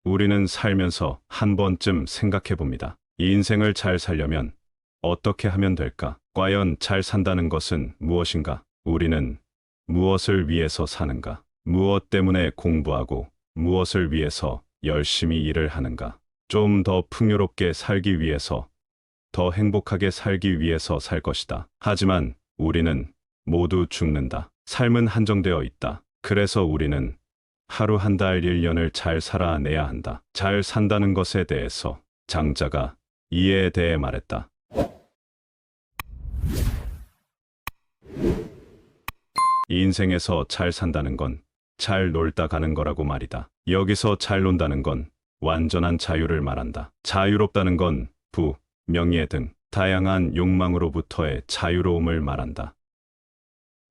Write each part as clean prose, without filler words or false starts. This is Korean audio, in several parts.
우리는 살면서 한 번쯤 생각해 봅니다. 이 인생을 잘 살려면 어떻게 하면 될까? 과연 잘 산다는 것은 무엇인가? 우리는 무엇을 위해서 사는가? 무엇 때문에 공부하고 무엇을 위해서 열심히 일을 하는가? 좀 더 풍요롭게 살기 위해서, 더 행복하게 살기 위해서 살 것이다. 하지만 우리는 모두 죽는다. 삶은 한정되어 있다. 그래서 우리는 하루 한 달 1년을 잘 살아내야 한다. 잘 산다는 것에 대해서 장자가 이에 대해 말했다. 이 인생에서 잘 산다는 건 잘 놀다 가는 거라고 말이다. 여기서 잘 논다는 건 완전한 자유를 말한다. 자유롭다는 건 부, 명예 등 다양한 욕망으로부터의 자유로움을 말한다.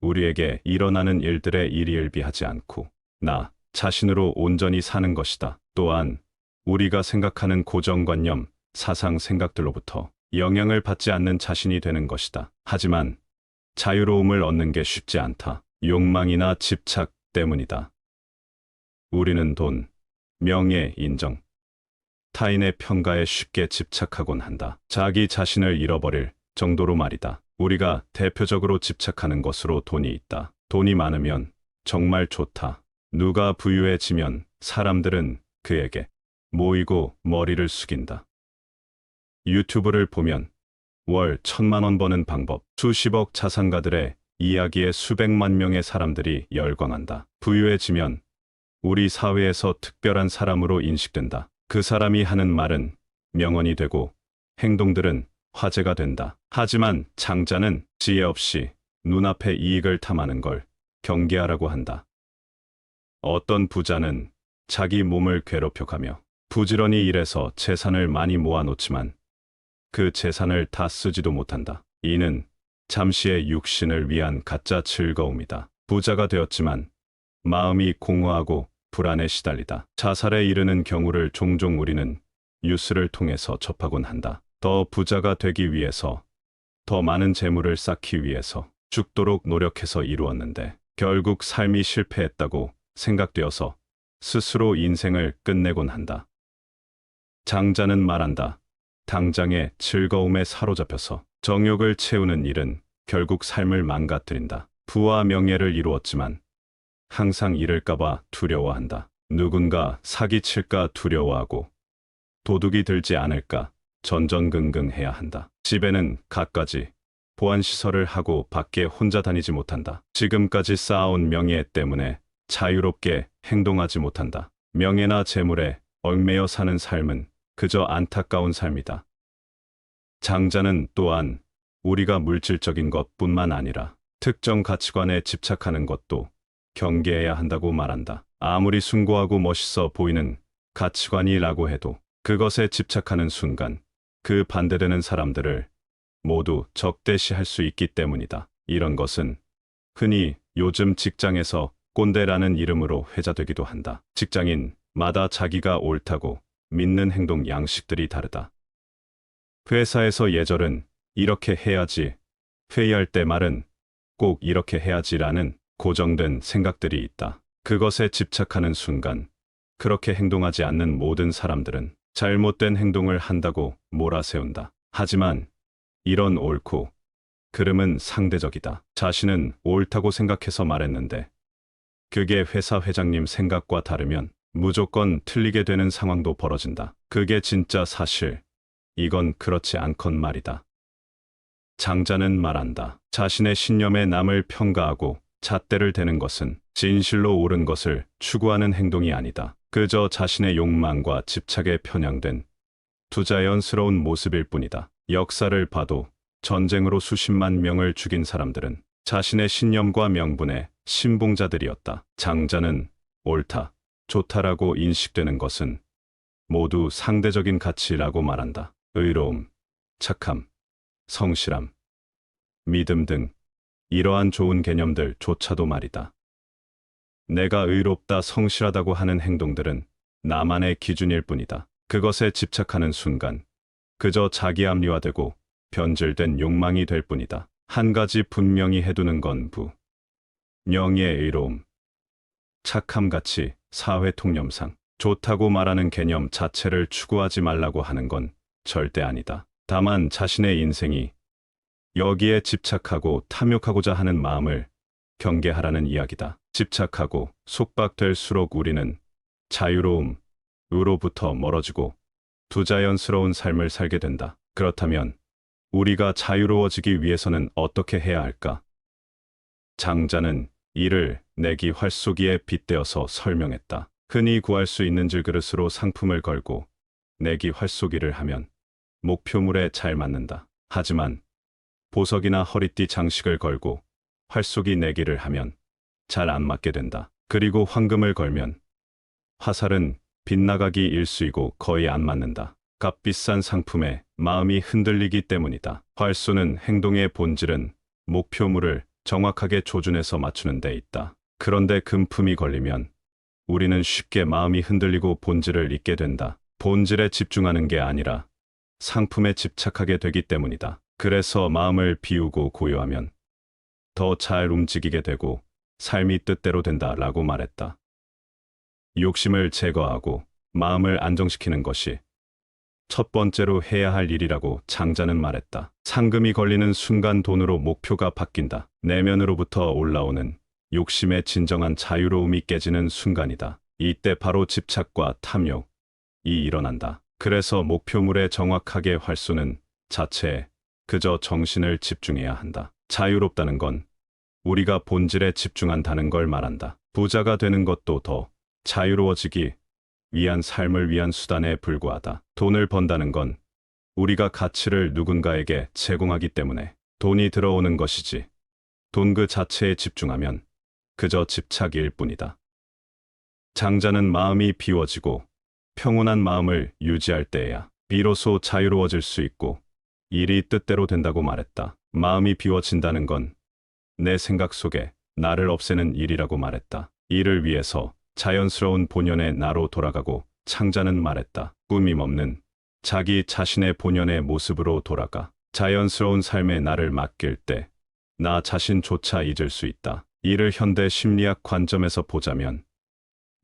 우리에게 일어나는 일들에 일희일비하지 않고 나 자신으로 온전히 사는 것이다. 또한 우리가 생각하는 고정관념, 사상 생각들로부터 영향을 받지 않는 자신이 되는 것이다. 하지만 자유로움을 얻는 게 쉽지 않다. 욕망이나 집착 때문이다. 우리는 돈, 명예, 인정, 타인의 평가에 쉽게 집착하곤 한다. 자기 자신을 잃어버릴 정도로 말이다. 우리가 대표적으로 집착하는 것으로 돈이 있다. 돈이 많으면 정말 좋다. 누가 부유해지면 사람들은 그에게 모이고 머리를 숙인다. 유튜브를 보면 월 1,000만 원 버는 방법, 수십억 자산가들의 이야기에 수백만 명의 사람들이 열광한다. 부유해지면 우리 사회에서 특별한 사람으로 인식된다. 그 사람이 하는 말은 명언이 되고 행동들은 화제가 된다. 하지만 장자는 지혜 없이 눈앞의 이익을 탐하는 걸 경계하라고 한다. 어떤 부자는 자기 몸을 괴롭혀가며 부지런히 일해서 재산을 많이 모아놓지만 그 재산을 다 쓰지도 못한다. 이는 잠시의 육신을 위한 가짜 즐거움이다. 부자가 되었지만 마음이 공허하고 불안에 시달리다 자살에 이르는 경우를 종종 우리는 뉴스를 통해서 접하곤 한다. 더 부자가 되기 위해서, 더 많은 재물을 쌓기 위해서 죽도록 노력해서 이루었는데 결국 삶이 실패했다고 생각되어서 스스로 인생을 끝내곤 한다. 장자는 말한다. 당장의 즐거움에 사로잡혀서 정욕을 채우는 일은 결국 삶을 망가뜨린다. 부와 명예를 이루었지만 항상 잃을까봐 두려워한다. 누군가 사기칠까 두려워하고 도둑이 들지 않을까 전전긍긍해야 한다. 집에는 갖가지 보안시설을 하고 밖에 혼자 다니지 못한다. 지금까지 쌓아온 명예 때문에 자유롭게 행동하지 못한다. 명예나 재물에 얽매여 사는 삶은 그저 안타까운 삶이다. 장자는 또한 우리가 물질적인 것뿐만 아니라 특정 가치관에 집착하는 것도 경계해야 한다고 말한다. 아무리 숭고하고 멋있어 보이는 가치관이라고 해도 그것에 집착하는 순간 그 반대되는 사람들을 모두 적대시할 수 있기 때문이다. 이런 것은 흔히 요즘 직장에서 꼰대라는 이름으로 회자되기도 한다. 직장인마다 자기가 옳다고 믿는 행동 양식들이 다르다. 회사에서 예절은 이렇게 해야지, 회의할 때 말은 꼭 이렇게 해야지라는 고정된 생각들이 있다. 그것에 집착하는 순간 그렇게 행동하지 않는 모든 사람들은 잘못된 행동을 한다고 몰아세운다. 하지만 이런 옳고 그름은 상대적이다. 자신은 옳다고 생각해서 말했는데 그게 회사 회장님 생각과 다르면 무조건 틀리게 되는 상황도 벌어진다. 그게 진짜 사실. 이건 그렇지 않건 말이다. 장자는 말한다. 자신의 신념에 남을 평가하고 잣대를 대는 것은 진실로 옳은 것을 추구하는 행동이 아니다. 그저 자신의 욕망과 집착에 편향된 투자연스러운 모습일 뿐이다. 역사를 봐도 전쟁으로 수십만 명을 죽인 사람들은 자신의 신념과 명분의 신봉자들이었다. 장자는 옳다, 좋다라고 인식되는 것은 모두 상대적인 가치라고 말한다. 의로움, 착함, 성실함, 믿음 등 이러한 좋은 개념들조차도 말이다. 내가 의롭다, 성실하다고 하는 행동들은 나만의 기준일 뿐이다. 그것에 집착하는 순간 그저 자기 합리화되고 변질된 욕망이 될 뿐이다. 한 가지 분명히 해두는 건 부, 명예, 의로움, 착함 같이 사회 통념상 좋다고 말하는 개념 자체를 추구하지 말라고 하는 건 절대 아니다. 다만 자신의 인생이 여기에 집착하고 탐욕하고자 하는 마음을 경계하라는 이야기다. 집착하고 속박될수록 우리는 자유로움으로부터 멀어지고 부자연스러운 삶을 살게 된다. 그렇다면 우리가 자유로워지기 위해서는 어떻게 해야 할까? 장자는 이를 내기 활쏘기에 빗대어서 설명했다. 흔히 구할 수 있는 질그릇으로 상품을 걸고 내기 활쏘기를 하면 목표물에 잘 맞는다. 하지만 보석이나 허리띠 장식을 걸고 활쏘기 내기를 하면 잘 안 맞게 된다. 그리고 황금을 걸면 화살은 빗나가기 일쑤이고 거의 안 맞는다. 값비싼 상품에 마음이 흔들리기 때문이다. 활쏘는 행동의 본질은 목표물을 정확하게 조준해서 맞추는 데 있다. 그런데 금품이 걸리면 우리는 쉽게 마음이 흔들리고 본질을 잊게 된다. 본질에 집중하는 게 아니라 상품에 집착하게 되기 때문이다. 그래서 마음을 비우고 고요하면 더 잘 움직이게 되고 삶이 뜻대로 된다라고 말했다. 욕심을 제거하고 마음을 안정시키는 것이 첫 번째로 해야 할 일이라고 장자는 말했다. 상금이 걸리는 순간 돈으로 목표가 바뀐다. 내면으로부터 올라오는 욕심의 진정한 자유로움이 깨지는 순간이다. 이때 바로 집착과 탐욕이 일어난다. 그래서 목표물에 정확하게 활쏘는 자체에 그저 정신을 집중해야 한다. 자유롭다는 건 우리가 본질에 집중한다는 걸 말한다. 부자가 되는 것도 더 자유로워지기 위한 삶을 위한 수단에 불과하다. 돈을 번다는 건 우리가 가치를 누군가에게 제공하기 때문에 돈이 들어오는 것이지 돈 그 자체에 집중하면 그저 집착일 뿐이다. 장자는 마음이 비워지고 평온한 마음을 유지할 때에야 비로소 자유로워질 수 있고 일이 뜻대로 된다고 말했다. 마음이 비워진다는 건 내 생각 속에 나를 없애는 일이라고 말했다. 이를 위해서 자연스러운 본연의 나로 돌아가고 창자는 말했다. 꾸밈 없는 자기 자신의 본연의 모습으로 돌아가 자연스러운 삶의 나를 맡길 때 나 자신조차 잊을 수 있다. 이를 현대 심리학 관점에서 보자면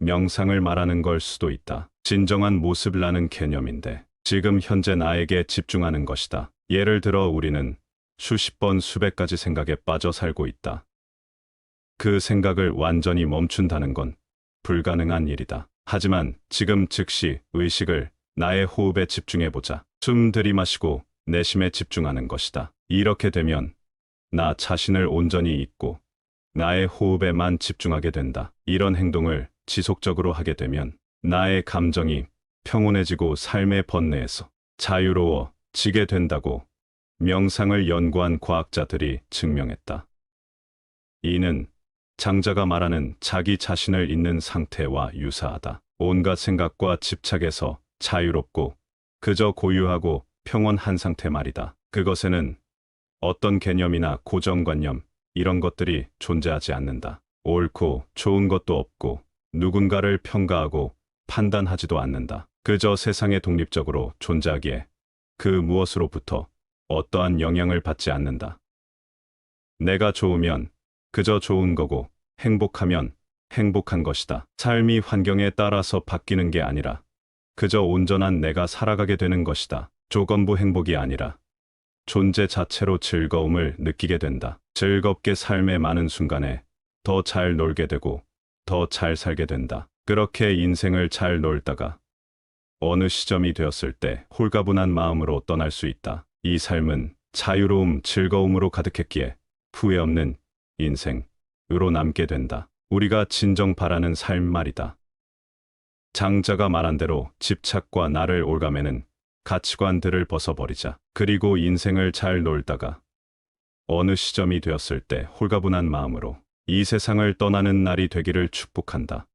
명상을 말하는 걸 수도 있다. 진정한 모습이라는 개념인데 지금 현재 나에게 집중하는 것이다. 예를 들어 우리는 수십 번 수백 가지 생각에 빠져 살고 있다. 그 생각을 완전히 멈춘다는 건 불가능한 일이다. 하지만 지금 즉시 의식을 나의 호흡에 집중해보자. 숨 들이마시고 내심에 집중하는 것이다. 이렇게 되면 나 자신을 온전히 잊고 나의 호흡에만 집중하게 된다. 이런 행동을 지속적으로 하게 되면 나의 감정이 평온해지고 삶의 번뇌에서 자유로워지게 된다고 명상을 연구한 과학자들이 증명했다. 이는 장자가 말하는 자기 자신을 잊는 상태와 유사하다. 온갖 생각과 집착에서 자유롭고 그저 고유하고 평온한 상태 말이다. 그것에는 어떤 개념이나 고정관념 이런 것들이 존재하지 않는다. 옳고 좋은 것도 없고 누군가를 평가하고 판단하지도 않는다. 그저 세상에 독립적으로 존재하기에 그 무엇으로부터 어떠한 영향을 받지 않는다. 내가 좋으면 그저 좋은 거고 행복하면 행복한 것이다. 삶이 환경에 따라서 바뀌는 게 아니라 그저 온전한 내가 살아가게 되는 것이다. 조건부 행복이 아니라 존재 자체로 즐거움을 느끼게 된다. 즐겁게 삶의 많은 순간에 더 잘 놀게 되고 더 잘 살게 된다. 그렇게 인생을 잘 놀다가 어느 시점이 되었을 때 홀가분한 마음으로 떠날 수 있다. 이 삶은 자유로움, 즐거움으로 가득했기에 후회 없는 인생으로 남게 된다. 우리가 진정 바라는 삶 말이다. 장자가 말한 대로 집착과 나를 옭아매는 가치관들을 벗어버리자. 그리고 인생을 잘 놀다가 어느 시점이 되었을 때 홀가분한 마음으로 이 세상을 떠나는 날이 되기를 축복한다.